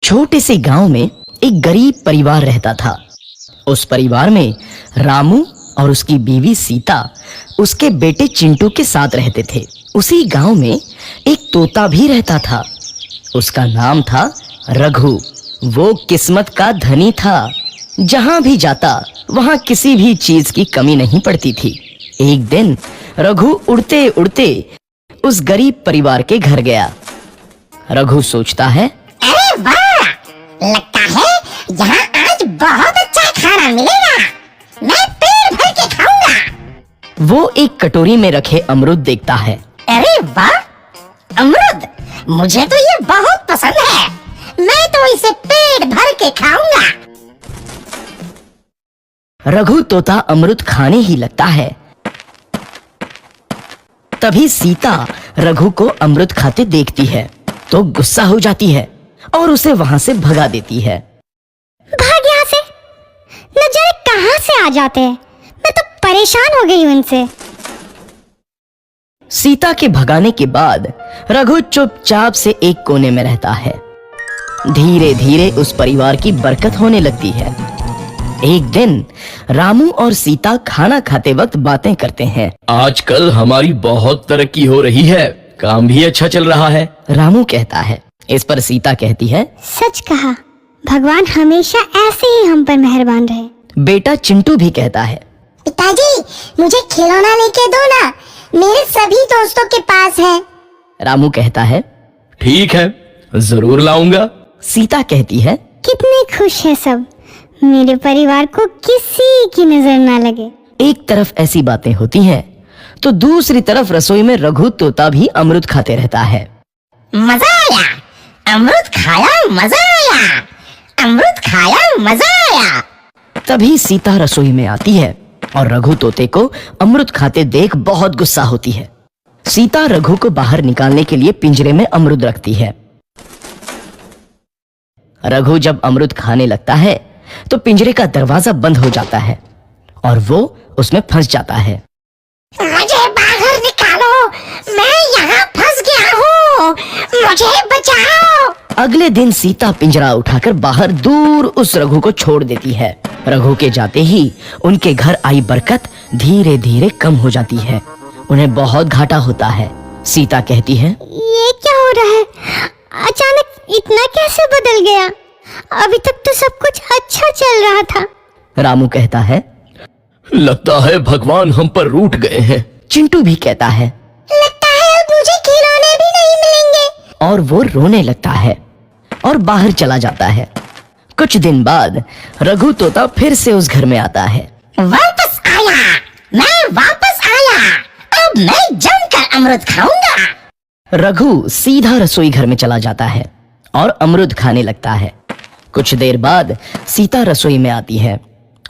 छोटे से गांव में एक गरीब परिवार रहता था। उस परिवार में रामू और उसकी बीवी सीता उसके बेटे चिंटू के साथ रहते थे। उसी गांव में एक तोता भी रहता था। उसका नाम था रघु। वो किस्मत का धनी था। जहां भी जाता वहां किसी भी चीज की कमी नहीं पड़ती थी। एक दिन रघु उड़ते उड़ते उस गरीब परिवार के घर गया। रघु सोचता है, अरे वाह, लगता है यहाँ आज बहुत अच्छा खाना मिलेगा। मैं पेट भर के खाऊंगा। वो एक कटोरी में रखे अमरूद देखता है। अरे वाह, अमरूद, मुझे तो ये बहुत पसंद है। मैं तो इसे पेट भर के खाऊंगा। रघु तोता अमरूद खाने ही लगता है। तभी सीता रघु को अमरूद खाते देखती है तो गुस्सा हो जाती है और उसे वहां से भगा देती है। भाग यहाँ से, न जाने कहां से आ जाते हैं। मैं तो परेशान हो गई हूं इनसे। सीता के भगाने के बाद रघु चुपचाप से एक कोने में रहता है। धीरे धीरे उस परिवार की बरकत होने लगती है। एक दिन रामू और सीता खाना खाते वक्त बातें करते हैं। आजकल हमारी बहुत तरक्की हो रही है, काम भी अच्छा चल रहा है। रामू कहता है। इस पर सीता कहती है, सच कहा, भगवान हमेशा ऐसे ही हम पर मेहरबान रहे। बेटा चिंटू भी कहता है, पिताजी, मुझे खिलौना लेके दो ना, मेरे सभी दोस्तों के पास है। रामू कहता है, ठीक है, जरूर लाऊंगा। सीता कहती है, कितने खुश है सब, मेरे परिवार को किसी की नजर ना लगे। एक तरफ ऐसी बातें होती हैं तो दूसरी तरफ रसोई में रघु तोता भी अमरूद खाते रहता है। मजा आया, अमरूद खाया, मजा आया, अमरूद खाया, मजा आया। तभी सीता रसोई में आती है और रघु तोते को अमरूद खाते देख बहुत गुस्सा होती है। सीता रघु को बाहर निकालने के लिए पिंजरे में अमरूद रखती है। रघु जब अमरूद खाने लगता है तो पिंजरे का दरवाजा बंद हो जाता है और वो उसमें फंस जाता है। मुझे बाहर निकालो, मैं यहाँ फंस गया हूँ, मुझे बचाओ। अगले दिन सीता पिंजरा उठाकर बाहर दूर उस रघु को छोड़ देती है। रघु के जाते ही उनके घर आई बरकत धीरे धीरे कम हो जाती है। उन्हें बहुत घाटा होता है। सीता कहती है, ये क्या हो रहा है? अचानक इतना कैसे बदल गया? अभी तक तो सब कुछ अच्छा चल रहा था। रामू कहता है, लगता है भगवान हम पर रूठ गए हैं। चिंटू भी कहता है, लगता है अब मुझे खिलौने भी नहीं मिलेंगे। और वो रोने लगता है और बाहर चला जाता है। कुछ दिन बाद रघु तोता फिर से उस घर में आता है। वापस आया, मैं वापस आया, अब मैं जमकर अमरूद खाऊंगा। रघु सीधा रसोई घर में चला जाता है और अमरूद खाने लगता है। कुछ देर बाद सीता रसोई में आती है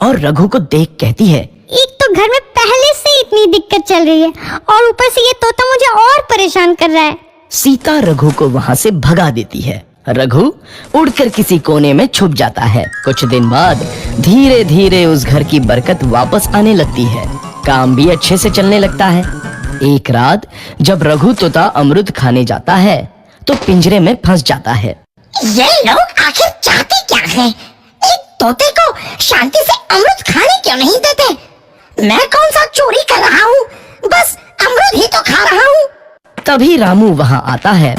और रघु को देख कहती है, एक तो घर में पहले से इतनी दिक्कत चल रही है और ऊपर से ये तोता मुझे और परेशान कर रहा है। सीता रघु को वहां से भगा देती है। रघु उड़कर किसी कोने में छुप जाता है। कुछ दिन बाद धीरे धीरे उस घर की बरकत वापस आने लगती है। काम भी अच्छे से चलने लगता है। एक रात जब रघु तोता अमरूद खाने जाता है तो पिंजरे में फंस जाता है। ये लोग आखिर चाहते क्या हैं? एक तोते को शांति से अमरूद खाने क्यों नहीं देते? मैं कौन सा चोरी कर रहा हूँ? बस अमरूद ही तो खा रहा हूँ। तभी रामू वहां आता है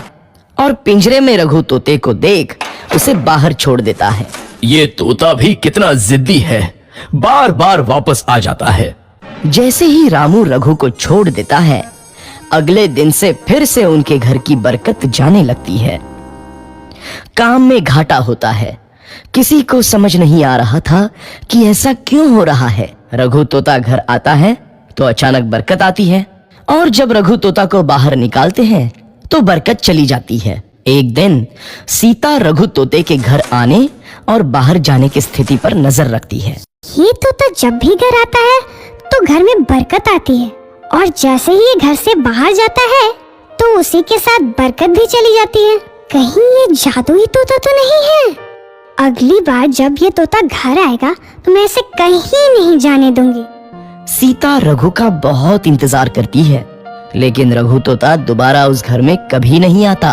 और पिंजरे में रघु तोते को देख उसे बाहर छोड़ देता है। ये तोता भी कितना जिद्दी है, बार बार वापस आ जाता है। जैसे ही रामू रघु को छोड़ देता है, अगले दिन से फिर से उनके घर की बरकत जाने लगती है। काम में घाटा होता है। किसी को समझ नहीं आ रहा था कि ऐसा क्यों हो रहा है। रघु तोता घर आता है तो अचानक बरकत आती है और जब रघु तोता को बाहर निकालते हैं तो बरकत चली जाती है। एक दिन सीता रघु तोते के घर आने और बाहर जाने की स्थिति पर नजर रखती है। ये तोता जब भी घर आता है तो घर में बरकत आती है और जैसे ही ये घर से बाहर जाता है तो उसी के साथ बरकत भी चली जाती है। कहीं ये जादुई तोता तो नहीं है? अगली बार जब ये तोता घर आएगा तो मैं इसे कहीं नहीं जाने दूंगी। सीता रघु का बहुत इंतजार करती है लेकिन रघु तोता दोबारा उस घर में कभी नहीं आता।